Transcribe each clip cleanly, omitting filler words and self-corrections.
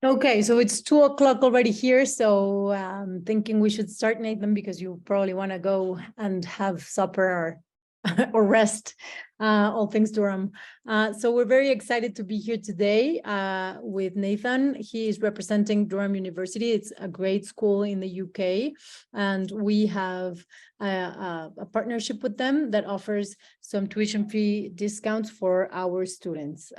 Okay, so it's 2 o'clock already here, so I'm thinking we should start, Nathan, because you probably want to go and have supper or rest, all things Durham. So we're very excited to be here today with Nathan. He is representing Durham University. It's a great school in the UK, and we have a partnership with them that offers some tuition fee discounts for our students.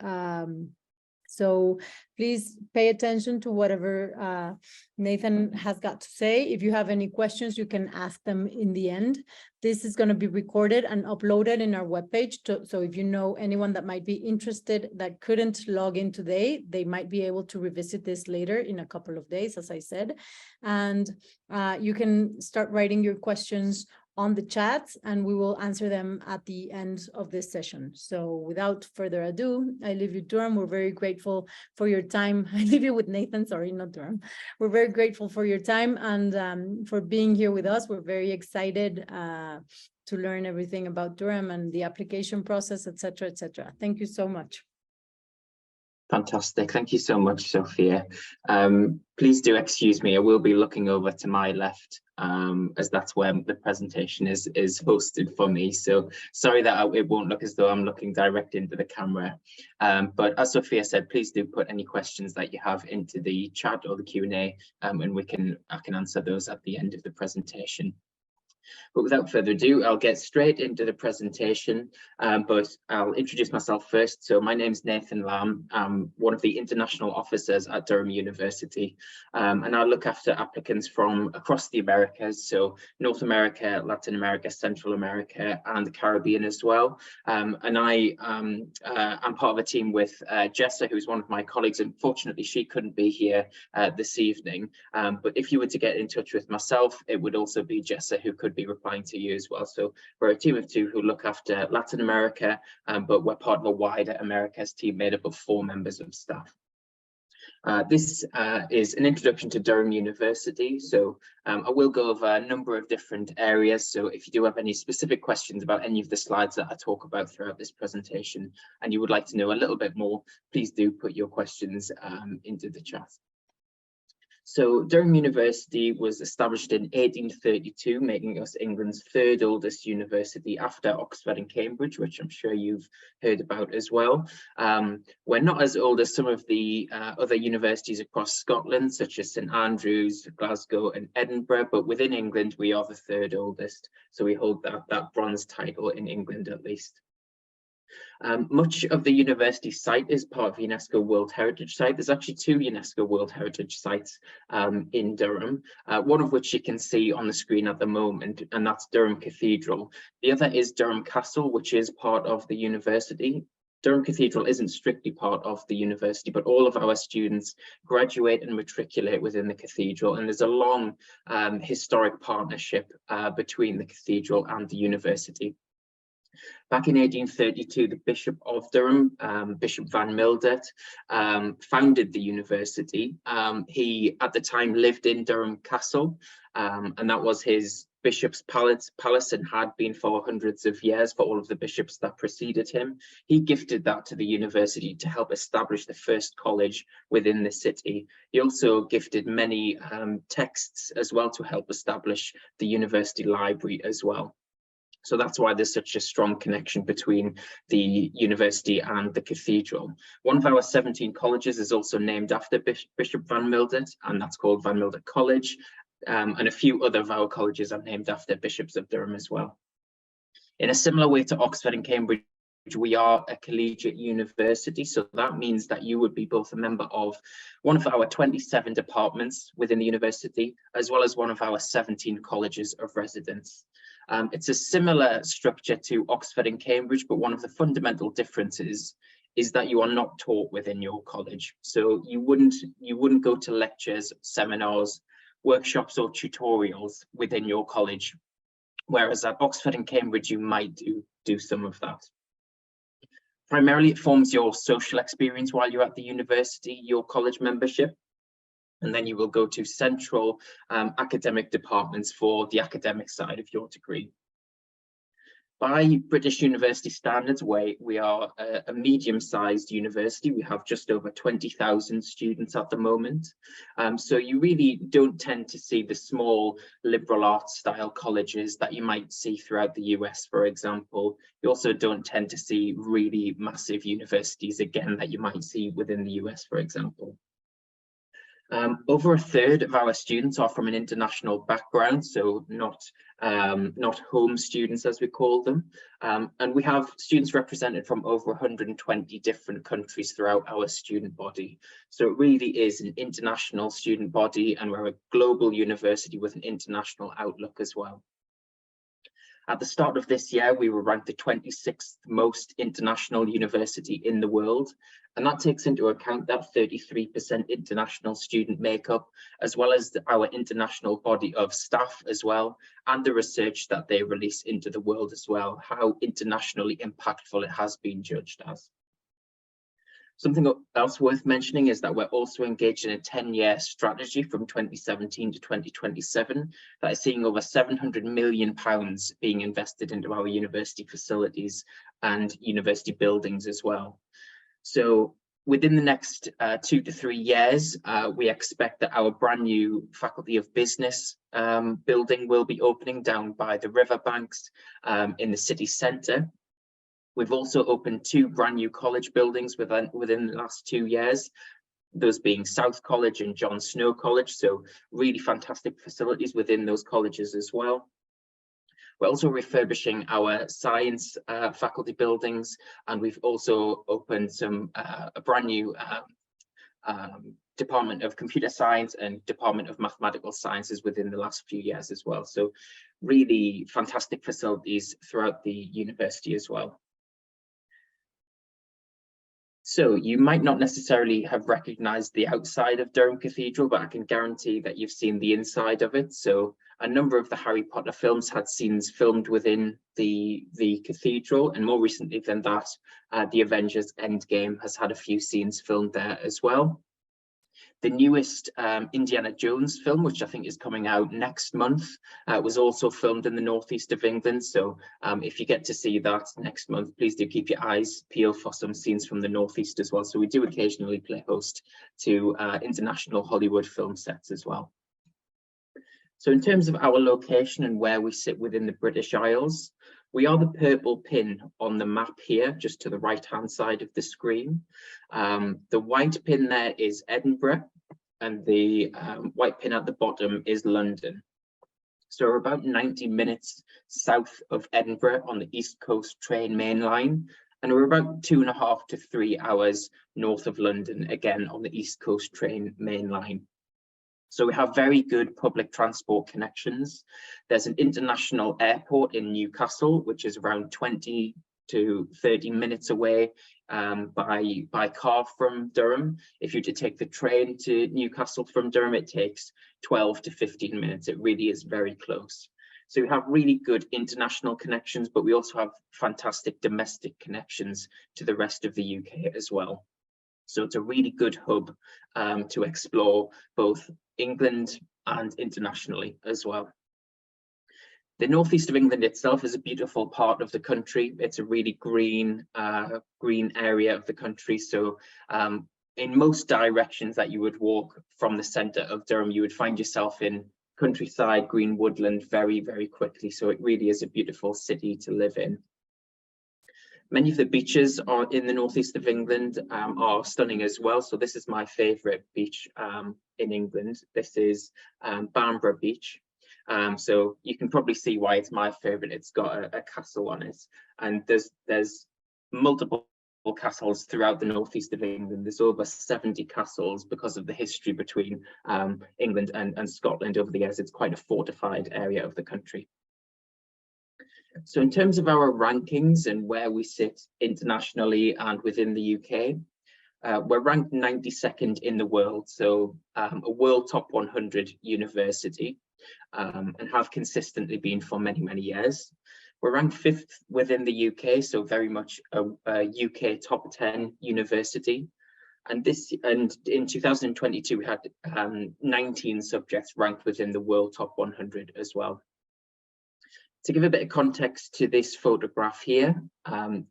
So please pay attention to whatever Nathan has got to say. If you have any questions, you can ask them in the end. This is going to be recorded and uploaded in our webpage. So if you know anyone that might be interested that couldn't log in today, they might be able to revisit this later in a couple of days, as I said. And you can start writing your questions on the chat, and we will answer them at the end of this session. So without further ado, I leave you, Durham. We're very grateful for your time. I leave you with Nathan, sorry, not Durham. We're very grateful for your time and for being here with us. We're very excited to learn everything about Durham and the application process, et cetera, et cetera. Thank you so much. Fantastic. Thank you so much, Sophia. Please do excuse me. I will be looking over to my left as that's where the presentation is hosted for me. So sorry that it won't look as though I'm looking direct into the camera. But as Sophia said, please do put any questions that you have into the chat or the Q&A, and I can answer those at the end of the presentation. But without further ado, I'll get straight into the presentation, but I'll introduce myself first. So my name's Nathan Lamb. I'm one of the international officers at Durham University, and I look after applicants from across the Americas, so North America, Latin America, Central America, and the Caribbean as well. And I'm part of a team with Jessa, who's one of my colleagues. Unfortunately, she couldn't be here this evening, but if you were to get in touch with myself, it would also be Jessa who could be replying to you as well. So we're a team of two who look after Latin America, but we're part of a wider Americas team made up of 4 members of staff. This is an introduction to Durham University. So I will go over a number of different areas. So if you do have any specific questions about any of the slides that I talk about throughout this presentation, and you would like to know a little bit more, please do put your questions into the chat. So Durham University was established in 1832, making us England's 3rd oldest university after Oxford and Cambridge, which I'm sure you've heard about as well. We're not as old as some of the other universities across Scotland, such as St Andrews, Glasgow and Edinburgh, but within England, we are the 3rd oldest. So we hold that bronze title in England at least. Much of the university site is part of UNESCO World Heritage Site. There's actually 2 UNESCO World Heritage Sites in Durham, one of which you can see on the screen at the moment, and that's Durham Cathedral. The other is Durham Castle, which is part of the university. Durham Cathedral isn't strictly part of the university, but all of our students graduate and matriculate within the cathedral, and there's a long historic partnership between the cathedral and the university. Back in 1832, the Bishop of Durham, Bishop Van Mildert, founded the university. He, at the time, lived in Durham Castle, and that was his bishop's palace and had been for hundreds of years for all of the bishops that preceded him. He gifted that to the university to help establish the first college within the city. He also gifted many texts as well to help establish the university library as well. So that's why there's such a strong connection between the university and the cathedral. One of our 17 colleges is also named after Bishop Van Mildert, and that's called Van Mildert College. And a few other of our colleges are named after bishops of Durham as well. In a similar way to Oxford and Cambridge, we are a collegiate university, so that means that you would be both a member of one of our 27 departments within the university, as well as one of our 17 colleges of residence. It's a similar structure to Oxford and Cambridge, but one of the fundamental differences is that you are not taught within your college. So you wouldn't go to lectures, seminars, workshops or tutorials within your college, whereas at Oxford and Cambridge you might do some of that. Primarily, it forms your social experience while you're at the university, your college membership, and then you will go to central academic departments for the academic side of your degree. By British university standards, we are a medium-sized university. We have just over 20,000 students at the moment. So you really don't tend to see the small liberal arts style colleges that you might see throughout the US, for example. You also don't tend to see really massive universities, again, that you might see within the US, for example. Over a third of our students are from an international background, so not home students as we call them. And we have students represented from over 120 different countries throughout our student body. So it really is an international student body, and we're a global university with an international outlook as well. At the start of this year, we were ranked the 26th most international university in the world. And that takes into account that 33% international student makeup, as well as our international body of staff as well, and the research that they release into the world as well, how internationally impactful it has been judged as. Something else worth mentioning is that we're also engaged in a 10-year strategy from 2017 to 2027 that is seeing over £700 million being invested into our university facilities and university buildings as well. So within the next 2 to 3 years, we expect that our brand new Faculty of Business building will be opening down by the riverbanks in the city centre. We've also opened 2 brand new college buildings within the last 2 years, those being South College and John Snow College, so really fantastic facilities within those colleges as well. We're also refurbishing our science faculty buildings, and we've also opened a brand new Department of Computer Science and Department of Mathematical Sciences within the last few years as well. So really fantastic facilities throughout the university as well. So you might not necessarily have recognized the outside of Durham Cathedral, but I can guarantee that you've seen the inside of it. So a number of the Harry Potter films had scenes filmed within the cathedral, and more recently than that, the Avengers Endgame has had a few scenes filmed there as well. The newest Indiana Jones film, which I think is coming out next month, was also filmed in the northeast of England. So if you get to see that next month, please do keep your eyes peeled for some scenes from the northeast as well. So we do occasionally play host to international Hollywood film sets as well. So in terms of our location and where we sit within the British Isles, we are the purple pin on the map here, just to the right-hand side of the screen. The white pin there is Edinburgh, and the white pin at the bottom is London. So we're about 90 minutes south of Edinburgh on the East Coast train main line, and we're about 2.5 to 3 hours north of London, again on the East Coast train main line. So we have very good public transport connections. There's an international airport in Newcastle, which is around 20 to 30 minutes away by car from Durham. If you were to take the train to Newcastle from Durham, it takes 12 to 15 minutes. It really is very close. So we have really good international connections, but we also have fantastic domestic connections to the rest of the UK as well. So it's a really good hub to explore both England and internationally as well. The northeast of England itself is a beautiful part of the country. It's a really green area of the country. So in most directions that you would walk from the centre of Durham, you would find yourself in countryside, green woodland very, very quickly. So it really is a beautiful city to live in. Many of the beaches are in the northeast of England are stunning as well. So this is my favourite beach in England. This is Bamburgh Beach. So you can probably see why it's my favourite. It's got a castle on it, and there's multiple castles throughout the northeast of England. There's over 70 castles because of the history between England and Scotland over the years. It's quite a fortified area of the country. So in terms of our rankings and where we sit internationally and within the UK, we're ranked 92nd in the world, so a world top 100 university, and have consistently been for many, many years. We're ranked 5th within the UK, so very much a UK top 10 university. And in 2022, we had 19 subjects ranked within the world top 100 as well. To give a bit of context to this photograph here,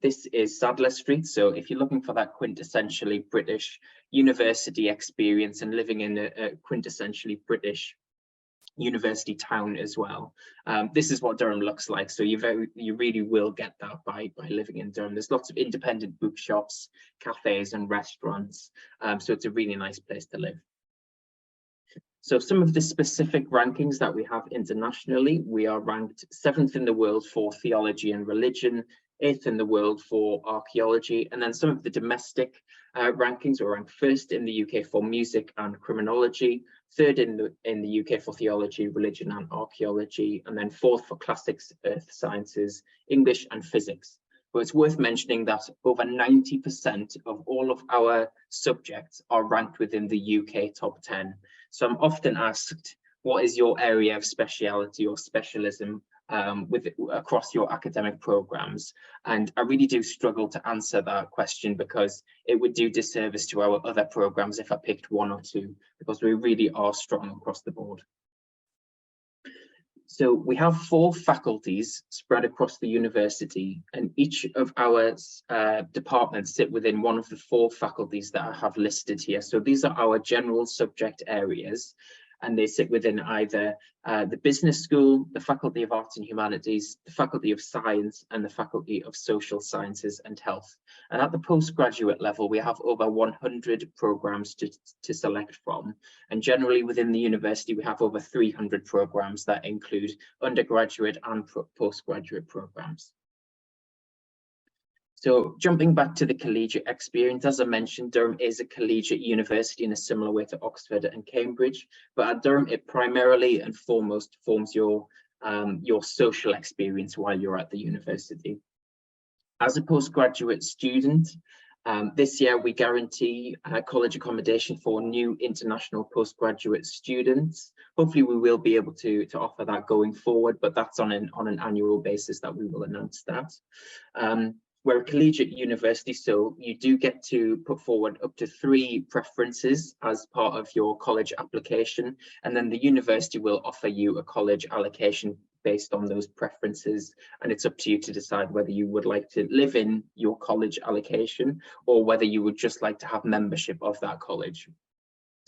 this is Sadler Street. So if you're looking for that quintessentially British university experience and living in a quintessentially British university town as well, this is what Durham looks like. So you really will get that by living in Durham. There's lots of independent bookshops, cafes and restaurants. So it's a really nice place to live. So some of the specific rankings that we have internationally, we are ranked 7th in the world for theology and religion, 8th in the world for archaeology, and then some of the domestic rankings are ranked 1st in the UK for music and criminology, 3rd in the UK for theology, religion and archaeology, and then 4th for classics, earth sciences, English and physics. But it's worth mentioning that over 90% of all of our subjects are ranked within the UK top 10. So I'm often asked, what is your area of speciality or specialism across your academic programs? And I really do struggle to answer that question, because it would do disservice to our other programs if I picked one or two, because we really are strong across the board. So we have 4 faculties spread across the university, and each of our departments sit within one of the 4 faculties that I have listed here. So these are our general subject areas, and they sit within either the business school, the Faculty of Arts and Humanities, the Faculty of Science, and the Faculty of Social Sciences and Health. And at the postgraduate level, we have over 100 programs to select from. And generally within the university, we have over 300 programs that include undergraduate and postgraduate programs. So jumping back to the collegiate experience, as I mentioned, Durham is a collegiate university in a similar way to Oxford and Cambridge, but at Durham, it primarily and foremost forms your social experience while you're at the university. As a postgraduate student, this year we guarantee college accommodation for new international postgraduate students. Hopefully we will be able to offer that going forward, but that's on an annual basis that we will announce that. We're a collegiate university, so you do get to put forward up to 3 preferences as part of your college application, and then the university will offer you a college allocation based on those preferences, and it's up to you to decide whether you would like to live in your college allocation or whether you would just like to have membership of that college.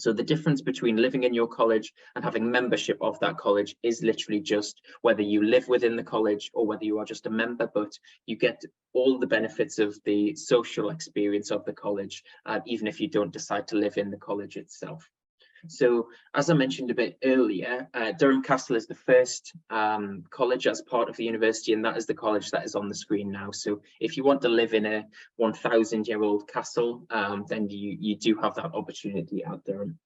So the difference between living in your college and having membership of that college is literally just whether you live within the college or whether you are just a member, but you get all the benefits of the social experience of the college, even if you don't decide to live in the college itself. So as I mentioned a bit earlier, Durham Castle is the first college as part of the university, and that is the college that is on the screen now. So if you want to live in a 1,000-year-old castle, then you do have that opportunity at Durham.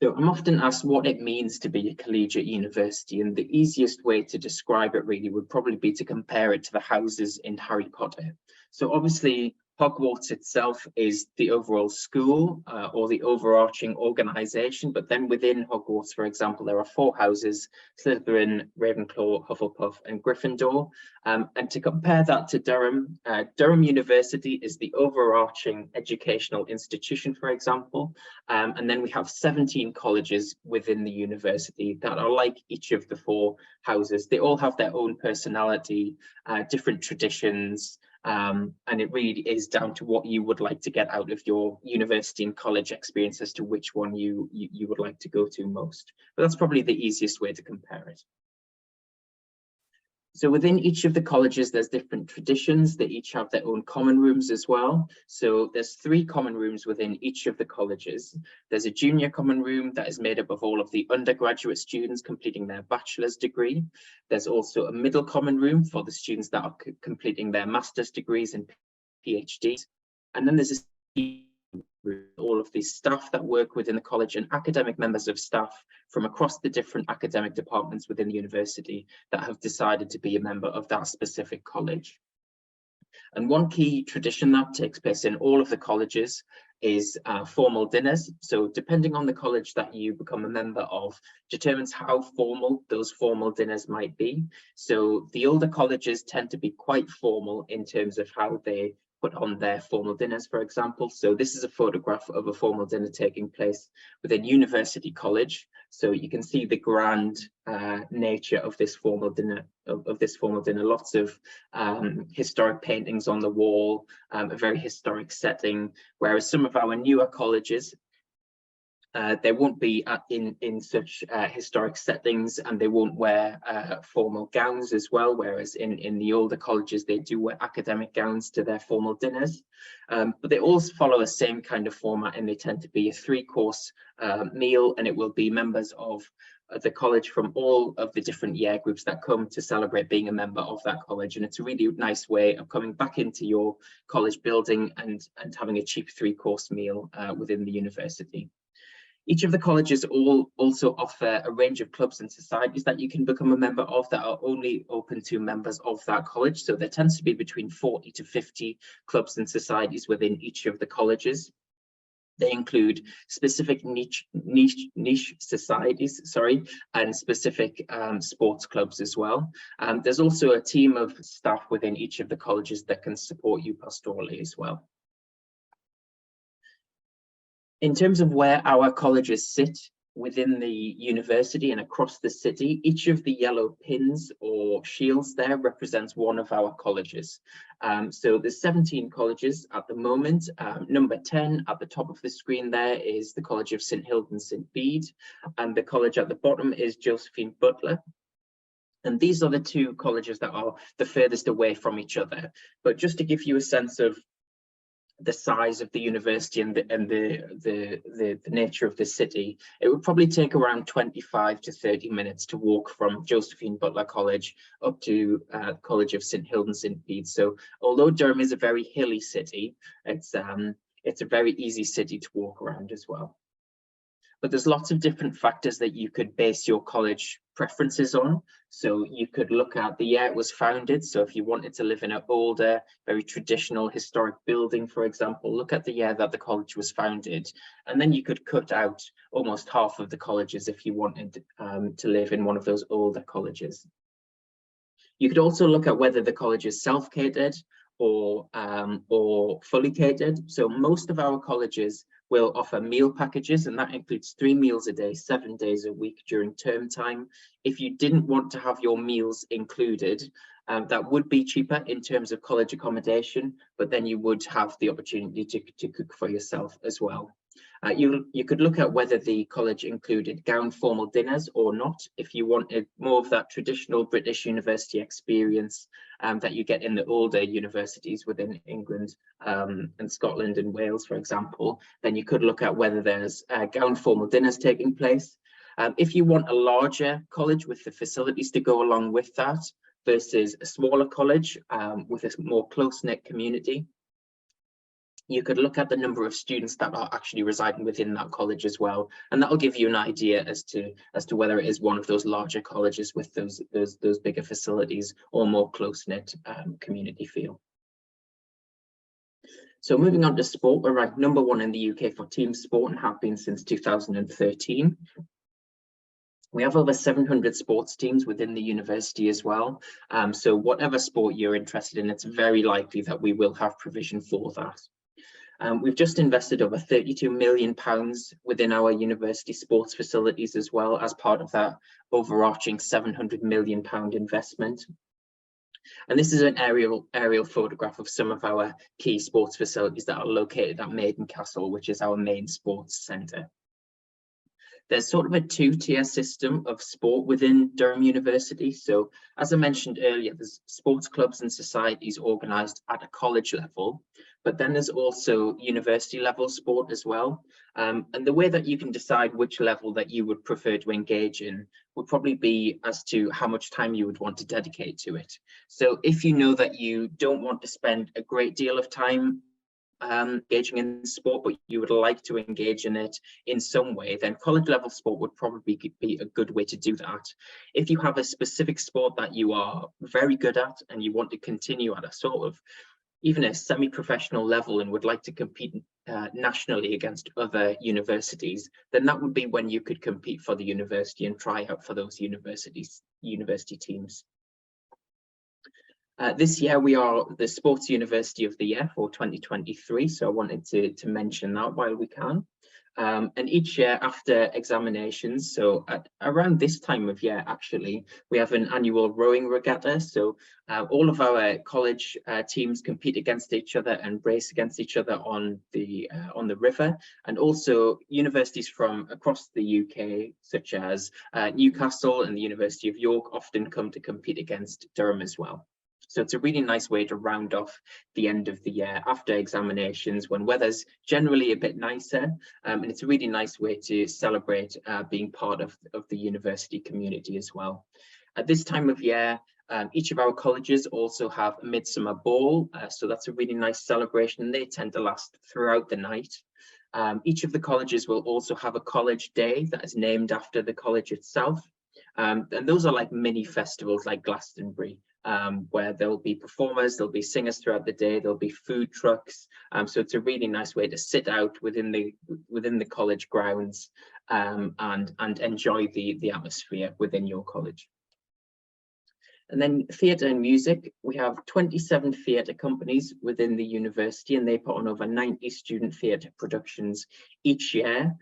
So I'm often asked what it means to be a collegiate university, and the easiest way to describe it really would probably be to compare it to the houses in Harry Potter. So obviously Hogwarts itself is the overall school or the overarching organization, but then within Hogwarts, for example, there are 4 houses: Slytherin, Ravenclaw, Hufflepuff and Gryffindor. And to compare that to Durham, Durham University is the overarching educational institution, for example, and then we have 17 colleges within the university that are like each of the 4 houses. They all have their own personality, different traditions, and it really is down to what you would like to get out of your university and college experience as to which one you would like to go to most. But that's probably the easiest way to compare it. So within each of the colleges, there's different traditions. They each have their own common rooms as well. So there's 3 common rooms within each of the colleges. There's a junior common room that is made up of all of the undergraduate students completing their bachelor's degree. There's also a middle common room for the students that are completing their master's degrees and PhDs. And then there's all of the staff that work within the college and academic members of staff from across the different academic departments within the university that have decided to be a member of that specific college. And one key tradition that takes place in all of the colleges is formal dinners. So depending on the college that you become a member of determines how formal those formal dinners might be. So the older colleges tend to be quite formal in terms of how they put on their formal dinners, for example. So this is a photograph of a formal dinner taking place within University College. So you can see the grand nature of this formal dinner. Lots of historic paintings on the wall, a very historic setting. Whereas some of our newer colleges, they won't be in such historic settings, and they won't wear formal gowns as well, whereas in the older colleges they do wear academic gowns to their formal dinners. But they all follow the same kind of format, and they tend to be a 3-course meal, and it will be members of the college from all of the different year groups that come to celebrate being a member of that college. And it's a really nice way of coming back into your college building and having a cheap 3-course meal within the university. Each of the colleges also offer a range of clubs and societies that you can become a member of that are only open to members of that college. So there tends to be between 40 to 50 clubs and societies within each of the colleges. They include specific niche societies, and specific sports clubs as well. There's also a team of staff within each of the colleges that can support you pastorally as well. In terms of where our colleges sit within the university and across the city, each of the yellow pins or shields there represents one of our colleges. So there's 17 colleges at the moment. Number 10 at the top of the screen there is the College of St Hilda and St Bede, and the college at the bottom is Josephine Butler. And these are the 2 colleges that are the furthest away from each other. But just to give you a sense of the size of the university and the nature of the city, it would probably take around 25 to 30 minutes to walk from Josephine Butler College up to College of St Hilda and St Bede. So although Durham is a very hilly city, it's a very easy city to walk around as well. But there's lots of different factors that you could base your college preferences on. So you could look at the year it was founded. So if you wanted to live in an older, very traditional historic building, for example, look at the year that the college was founded. And then you could cut out almost half of the colleges if you wanted to live in one of those older colleges. You could also look at whether the college is self-catered or fully catered. So most of our colleges will offer meal packages, and that includes 3 meals a day, 7 days a week during term time. If you didn't want to have your meals included, that would be cheaper in terms of college accommodation, but then you would have the opportunity to cook for yourself as well. You could look at whether the college included gown formal dinners or not, if you wanted more of that traditional British university experience that you get in the older universities within England and Scotland and Wales, for example. Then you could look at whether there's gown formal dinners taking place. If you want a larger college with the facilities to go along with that versus a smaller college with a more close-knit community, you could look at the number of students that are actually residing within that college as well, and that will give you an idea as to whether it is one of those larger colleges with those bigger facilities or more close-knit community feel. So moving on to sport, we're ranked number 1 in the UK for team sport and have been since 2013. We have over 700 sports teams within the university as well. So whatever sport you're interested in, it's very likely that we will have provision for that. We've just invested over £32 million within our university sports facilities as well, as part of that overarching £700 million investment. And this is an aerial photograph of some of our key sports facilities that are located at Maiden Castle, which is our main sports centre. There's sort of a 2-tier system of sport within Durham University. So as I mentioned earlier, there's sports clubs and societies organised at a college level, but then there's also university level sport as well. And the way that you can decide which level that you would prefer to engage in would probably be as to how much time you would want to dedicate to it. So if you know that you don't want to spend a great deal of time engaging in sport, but you would like to engage in it in some way, then college level sport would probably be a good way to do that. If you have a specific sport that you are very good at and you want to continue at a sort of even a semi-professional level and would like to compete nationally against other universities, then that would be when you could compete for the university and try out for those university teams. This year we are the Sports University of the Year for 2023, so I wanted to mention that while we can. And each year after examinations, so at around this time of year, actually, we have an annual rowing regatta. So all of our college teams compete against each other and race against each other on the river. And also universities from across the UK, such as Newcastle and the University of York, often come to compete against Durham as well. So it's a really nice way to round off the end of the year after examinations when weather's generally a bit nicer. And it's a really nice way to celebrate being part of the university community as well. At this time of year, each of our colleges also have a midsummer ball. So that's a really nice celebration. They tend to last throughout the night. Each of the colleges will also have a college day that is named after the college itself. And those are like mini festivals like Glastonbury. Where there'll be performers, there'll be singers throughout the day, there'll be food trucks. So it's a really nice way to sit out within the college grounds and enjoy the atmosphere within your college. And then theatre and music, we have 27 theatre companies within the university, and they put on over 90 student theatre productions each year.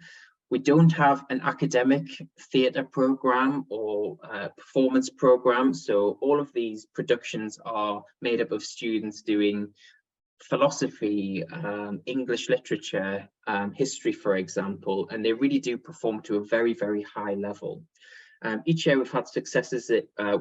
We don't have an academic theatre programme or performance programme, so all of these productions are made up of students doing philosophy, English literature, history, for example, and they really do perform to a very, very high level. Each year we've had successes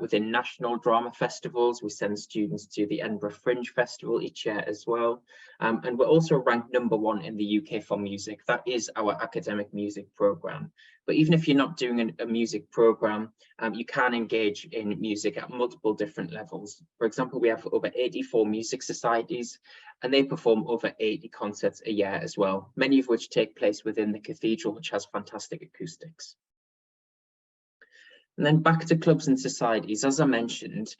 within national drama festivals. We send students to the Edinburgh Fringe Festival each year as well. And we're also ranked #1 in the UK for music. That is our academic music programme. But even if you're not doing a music programme, you can engage in music at multiple different levels. For example, we have over 84 music societies, and they perform over 80 concerts a year as well, many of which take place within the cathedral, which has fantastic acoustics. And then back to clubs and societies. As I mentioned,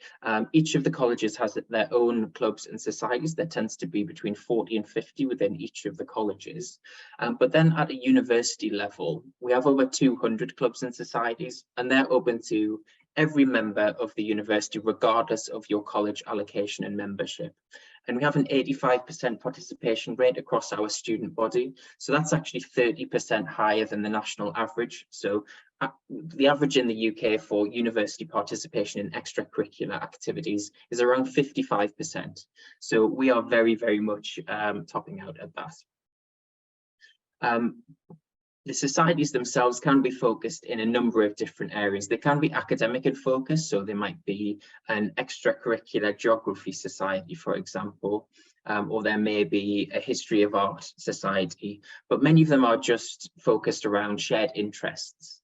each of the colleges has their own clubs and societies. There tends to be between 40 and 50 within each of the colleges. But then at a university level, we have over 200 clubs and societies, and they're open to every member of the university, regardless of your college allocation and membership. And we have an 85% participation rate across our student body. So that's actually 30% higher than the national average. So the average in the UK for university participation in extracurricular activities is around 55%. So we are very, very much topping out at that. The societies themselves can be focused in a number of different areas. They can be academic in focus, so they might be an extracurricular geography society, for example, or there may be a history of art society, but many of them are just focused around shared interests.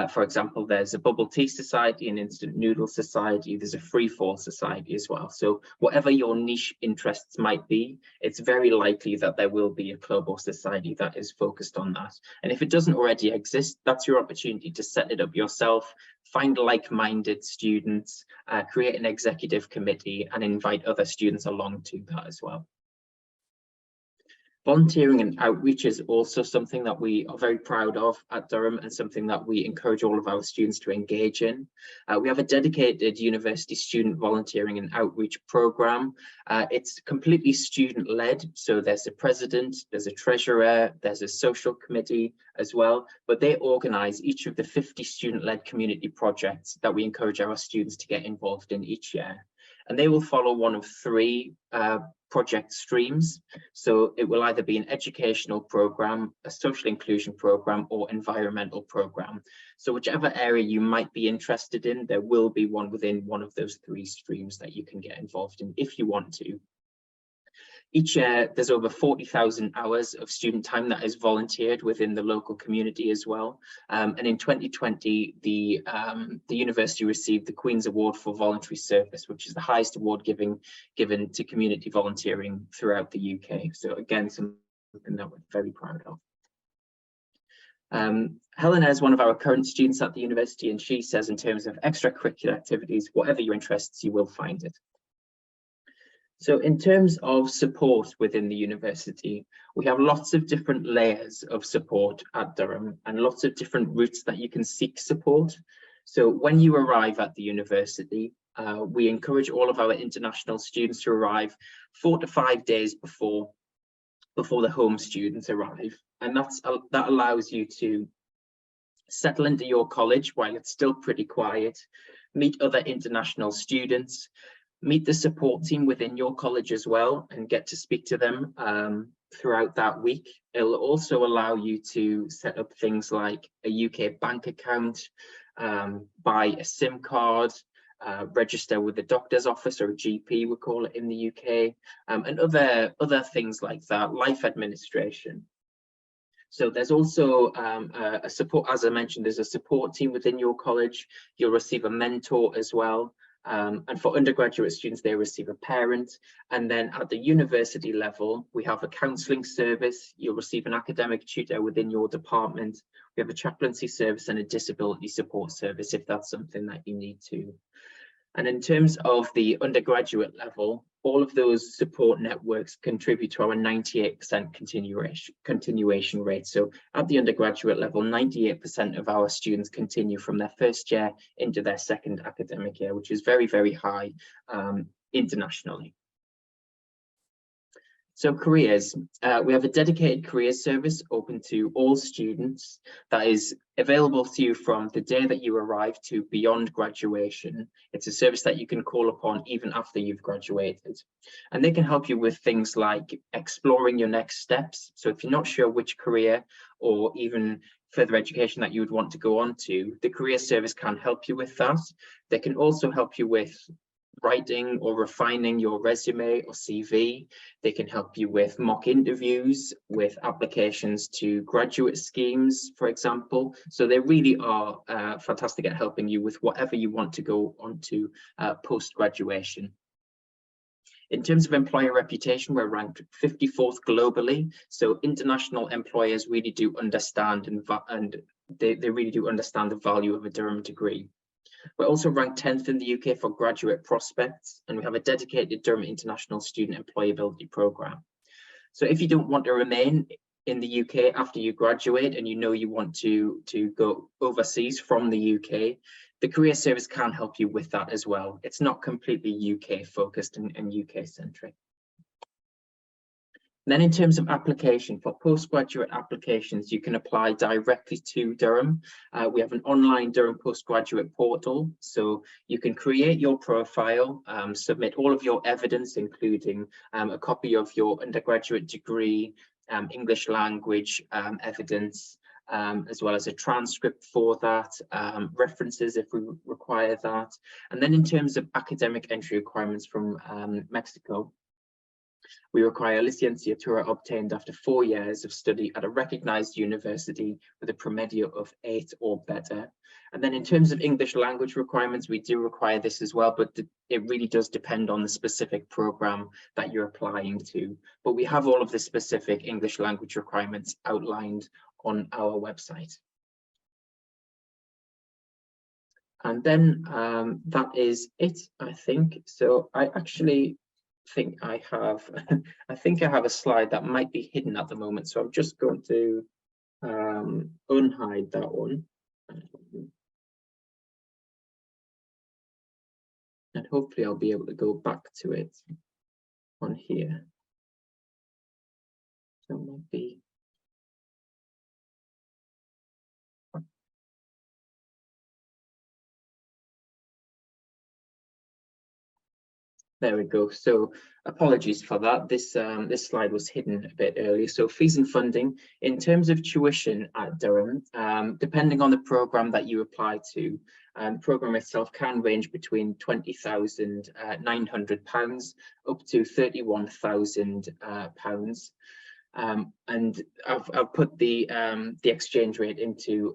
For example, there's a bubble tea society, an instant noodle society, there's a free fall society as well. So whatever your niche interests might be, it's very likely that there will be a club or society that is focused on that. And if it doesn't already exist, that's your opportunity to set it up yourself, find like-minded students, create an executive committee and invite other students along to that as well. Volunteering and outreach is also something that we are very proud of at Durham and something that we encourage all of our students to engage in. We have a dedicated university student volunteering and outreach programme. It's completely student-led, so there's a president, there's a treasurer, there's a social committee as well, but they organise each of the 50 student-led community projects that we encourage our students to get involved in each year. And they will follow one of 3 project streams. So it will either be an educational program, a social inclusion program, or environmental program. So whichever area you might be interested in, there will be one within one of those 3 streams that you can get involved in if you want to. Each year, there's over 40,000 hours of student time that is volunteered within the local community as well. And in 2020, the university received the Queen's Award for Voluntary Service, which is the highest award given to community volunteering throughout the UK. So again, something that we're very proud of. Helena is one of our current students at the university, and she says in terms of extracurricular activities, whatever your interests, you will find it. So in terms of support within the university, we have lots of different layers of support at Durham and lots of different routes that you can seek support. So when you arrive at the university, We encourage all of our international students to arrive 4 to 5 days before the home students arrive, and that allows you to settle into your college while it's still pretty quiet, meet other international students, meet the support team within your college as well, and get to speak to them throughout that week. It'll also allow you to set up things like a UK bank account, buy a SIM card, register with the doctor's office, or a GP we call it in the UK, and other things like that, life administration. So there's also a support, as I mentioned, there's a support team within your college. You'll receive a mentor as well. And for undergraduate students, they receive a parent. And then at the university level, we have a counselling service. You'll receive an academic tutor within your department. We have a chaplaincy service and a disability support service if that's something that you need to. And in terms of the undergraduate level, all of those support networks contribute to our 98% continuation rate. So at the undergraduate level, 98% of our students continue from their first year into their second academic year, which is very, very high internationally. So careers, we have a dedicated careers service open to all students that is available to you from the day that you arrive to beyond graduation. It's a service that you can call upon even after you've graduated. And they can help you with things like exploring your next steps. So if you're not sure which career or even further education that you would want to go on to, the career service can help you with that. They can also help you with writing or refining your resume or CV. They can help you with mock interviews, with applications to graduate schemes, for example. So they really are fantastic at helping you with whatever you want to go on to post-graduation. In terms of employer reputation, we're ranked 54th globally. So international employers really do understand and they really do understand the value of a Durham degree. We're also ranked 10th in the UK for graduate prospects, and we have a dedicated Durham International Student Employability Programme. So if you don't want to remain in the UK after you graduate and you know you want to go overseas from the UK, the career service can help you with that as well. It's not completely UK focused and UK centric. Then in terms of application, for postgraduate applications, you can apply directly to Durham. We have an online Durham postgraduate portal, so you can create your profile, submit all of your evidence, including a copy of your undergraduate degree, English language evidence, as well as a transcript for that, references if we require that. And then in terms of academic entry requirements from Mexico, we require a licenciatura obtained after 4 years of study at a recognized university with a promedio of 8 or better. And then in terms of English language requirements, we do require this as well, but it really does depend on the specific program that you're applying to. But we have all of the specific English language requirements outlined on our website. And then that is it, I think. So I actually think I have a slide that might be hidden at the moment, so I'm just going to unhide that one, and hopefully I'll be able to go back to it on here. So it might be there we go. So apologies for that. This slide was hidden a bit earlier. So fees and funding. In terms of tuition at Durham, depending on the programme that you apply to, the programme itself can range between £20,900 up to £31,000. And I've put the exchange rate into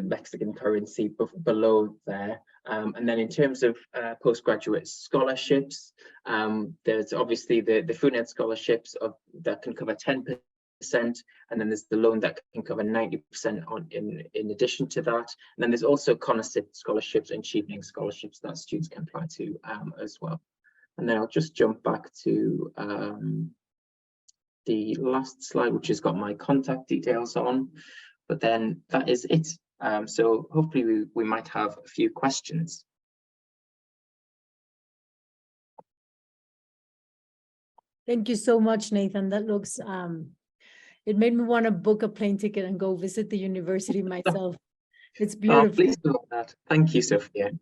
Mexican currency below there. And then in terms of postgraduate scholarships, there's obviously the FUNED scholarships that can cover 10%, and then there's the loan that can cover 90% in addition to that. And then there's also CONOCYT scholarships and cheapening scholarships that students can apply to as well. And then I'll just jump back to the last slide, which has got my contact details on. But then that is it. So hopefully we might have a few questions. Thank you so much, Nathan. That looks, it made me want to book a plane ticket and go visit the university myself. It's beautiful. Please do that. Thank you, Sophia.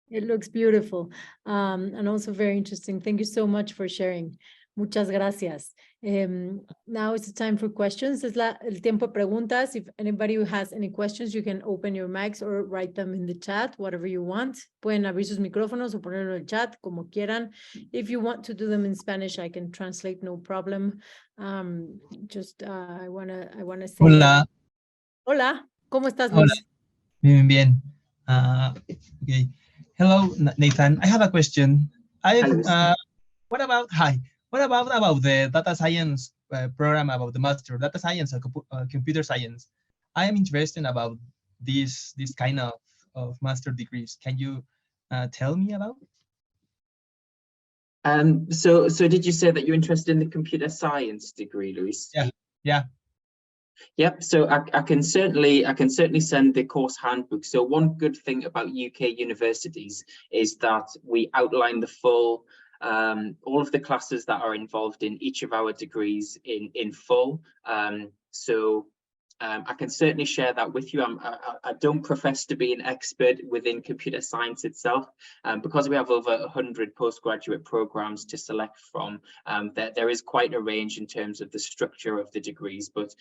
It looks beautiful, and also very interesting. Thank you so much for sharing. Muchas gracias. Now it's the time for questions. Es el tiempo de preguntas. If anybody who has any questions, you can open your mics or write them in the chat, whatever you want. Pueden abrir sus micrófonos o ponerlo en el chat, como quieran. If you want to do them in Spanish, I can translate, no problem. I wanna say. Hola. Hola, ¿cómo estás, Hola. Luis? Bien, bien. Okay. Hello, Nathan. I have a question. What about the data science program, about the master data science and computer science? I am interested about this kind of master degrees. Can you tell me about? So did you say that you're interested in the computer science degree, Luis? Yeah. Yep. So I can certainly send the course handbook. So one good thing about UK universities is that we outline the full all of the classes that are involved in each of our degrees in full. I can certainly share that with you. I don't profess to be an expert within computer science itself, because we have over 100 postgraduate programs to select from. There is quite a range in terms of the structure of the degrees, but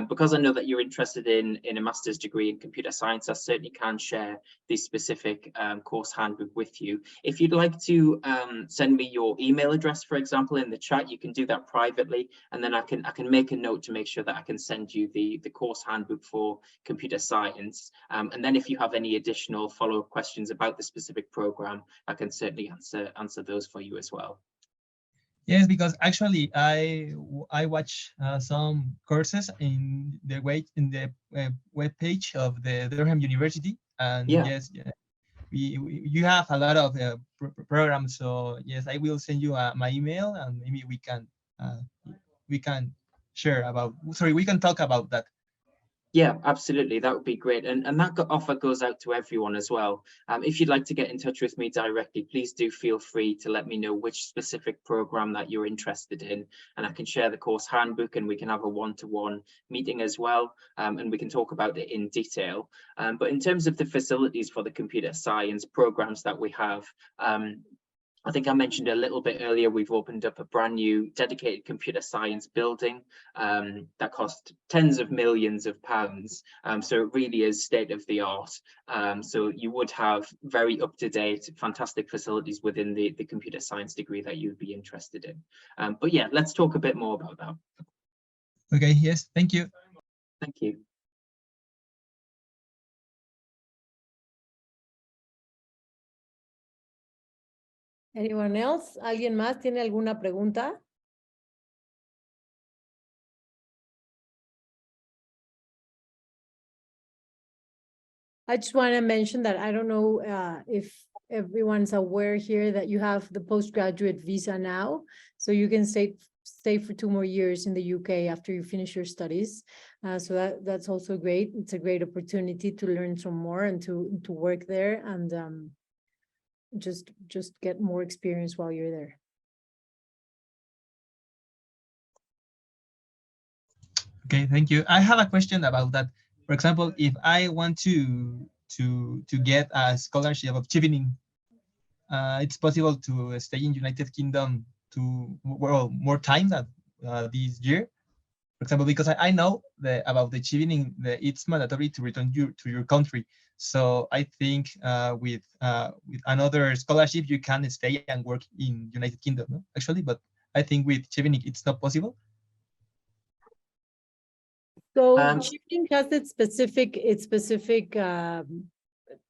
because I know that you're interested in a master's degree in computer science, I certainly can share the specific course handbook with you. If you'd like to send me your email address, for example, in the chat, you can do that privately, and then I can make a note to make sure that I can send you the course handbook for computer science. And then if you have any additional follow-up questions about the specific program, I can certainly answer those for you as well. Yes, because actually I watch some courses in the web page of the Durham University, and yes, you have a lot of programs. So yes, I will send you my email, and maybe we can share about. Sorry, we can talk about that. Yeah, absolutely. That would be great. And that offer goes out to everyone as well. If you'd like to get in touch with me directly, please do feel free to let me know which specific program that you're interested in, and I can share the course handbook, and we can have a one-to-one meeting as well, and we can talk about it in detail. But in terms of the facilities for the computer science programs that we have, I think I mentioned a little bit earlier, we've opened up a brand new dedicated computer science building that cost tens of millions of pounds. So it really is state of the art. So you would have very up-to-date, fantastic facilities within the computer science degree that you'd be interested in. But yeah, let's talk a bit more about that. Okay, yes, thank you. Thank you. Anyone else? ¿Alguien más tiene alguna pregunta? I just want to mention that I don't know if everyone's aware here that you have the postgraduate visa now, so you can stay for 2 more years in the UK after you finish your studies. So that's also great. It's a great opportunity to learn some more and to work there, and just get more experience while you're there. Okay, thank you. I have a question about that. For example, if I want to get a scholarship of chevening, it's possible to stay in United Kingdom more time than this year. For example, because I know about the chevening, it's mandatory to return to your country. So I think with another scholarship, you can stay and work in United Kingdom, no? Actually, but I think with chevening, it's not possible. So chevening has its specific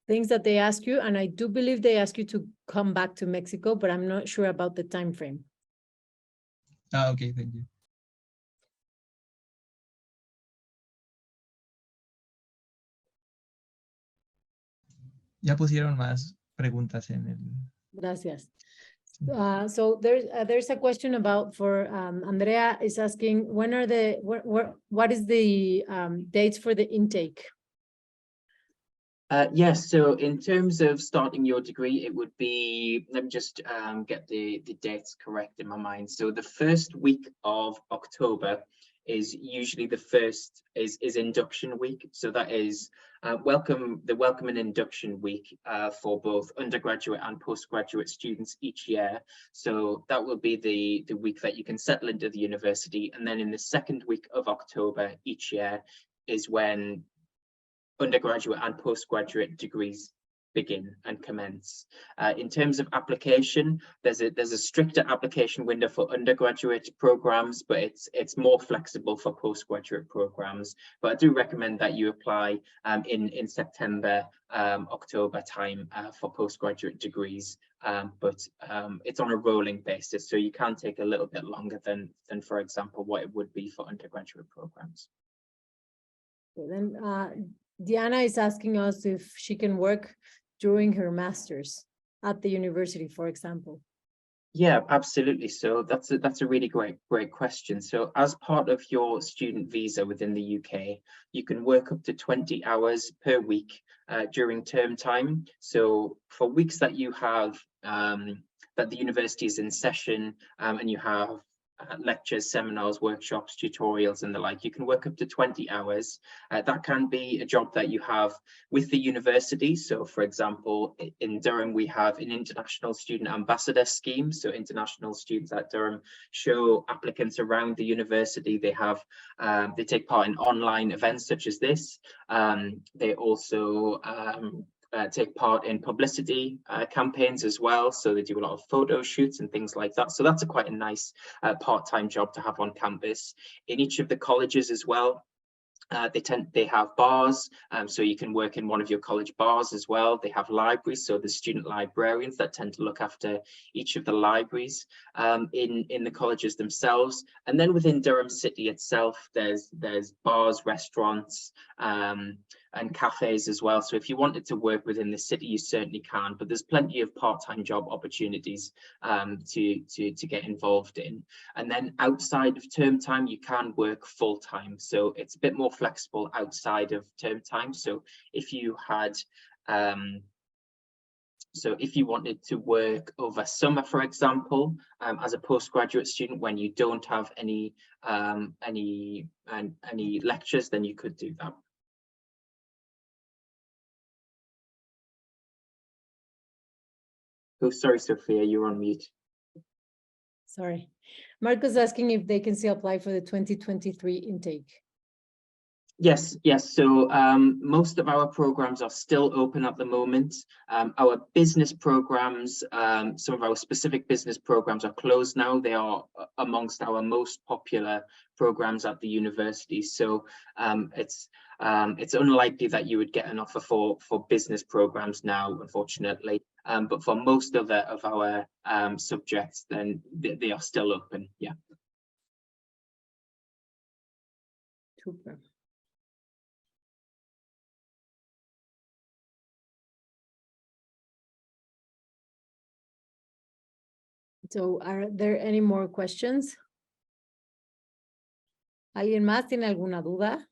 things that they ask you, and I do believe they ask you to come back to Mexico, but I'm not sure about the time frame. Okay, thank you. Ya pusieron más preguntas en el. Gracias. So there's a question about Andrea is asking, when are what is the dates for the intake? Yes, so in terms of starting your degree, it would be, let me just get the dates correct in my mind. So the first week of October is usually the first is induction week. So that is the welcome and induction week for both undergraduate and postgraduate students each year. So that will be the week that you can settle into the university. And then in the second week of October each year is when undergraduate and postgraduate degrees begin and commence. In terms of application, there's a stricter application window for undergraduate programs, but it's more flexible for postgraduate programs. But I do recommend that you apply in September, October time for postgraduate degrees. But it's on a rolling basis, so you can take a little bit longer than for example, what it would be for undergraduate programs. Then Diana is asking us if she can work during her master's at the university, for example. Yeah, absolutely. So that's a really great question. So as part of your student visa within the UK, you can work up to 20 hours per week during term time. So for weeks that you have that the university is in session and you have lectures, seminars, workshops, tutorials, and the like, you can work up to 20 hours. That can be a job that you have with the university. So for example, in Durham, we have an international student ambassador scheme. So international students at Durham show applicants around the university. They have, they take part in online events such as this. They also take part in publicity campaigns as well. So they do a lot of photo shoots and things like that. So that's quite a nice part-time job to have on campus. In each of the colleges as well, they have bars, so you can work in one of your college bars as well. They have libraries, so the student librarians that tend to look after each of the libraries in the colleges themselves. And then within Durham City itself, there's bars, restaurants, and cafes as well. So if you wanted to work within the city, you certainly can, but there's plenty of part-time job opportunities to get involved in. And then outside of term time, you can work full-time. So it's a bit more flexible outside of term time. So if you had if you wanted to work over summer, for example, as a postgraduate student, when you don't have any lectures, then you could do that. Oh, sorry, Sophia, you're on mute. Sorry. Marco's asking if they can still apply for the 2023 intake. Yes. So most of our programs are still open at the moment. Our business programs, some of our specific business programs are closed now. They are amongst our most popular programs at the university. So it's unlikely that you would get an offer for business programs now, unfortunately. But for most of our subjects, then they are still open. Yeah. Super. So are there any more questions? ¿Alguien más tiene alguna duda?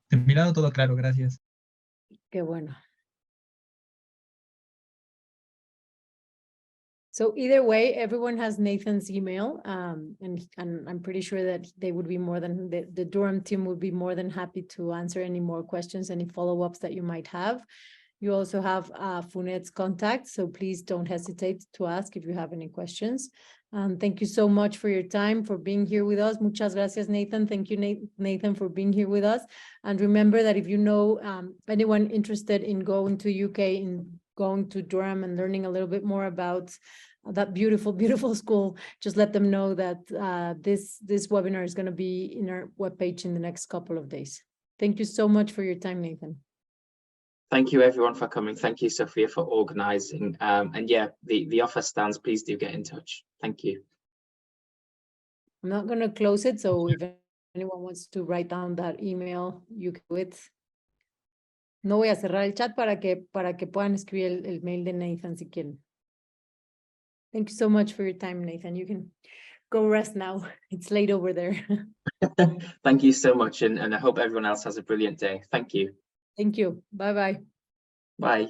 De mi lado todo claro, gracias. Qué bueno. So either way, everyone has Nathan's email, and I'm pretty sure that they would be more than, the Durham team would be more than happy to answer any more questions, any follow-ups that you might have. You also have Funet's contact, so please don't hesitate to ask if you have any questions. Thank you so much for your time, for being here with us. Muchas gracias, Nathan. Thank you, Nathan, for being here with us. And remember that if you know anyone interested in going to UK, in going to Durham and learning a little bit more about that beautiful, beautiful school, just let them know that this webinar is going to be in our webpage in the next couple of days. Thank you so much for your time, Nathan. Thank you everyone for coming. Thank you, Sophia, for organizing. And yeah, the offer stands. Please do get in touch. Thank you. I'm not going to close it, so if anyone wants to write down that email, you can do it. No voy a cerrar el chat para que puedan escribir el mail de Nathan si quieren. Thank you so much for your time, Nathan. You can go rest now. It's late over there. Thank you so much, and I hope everyone else has a brilliant day. Thank you. Thank you. Bye-bye. Bye.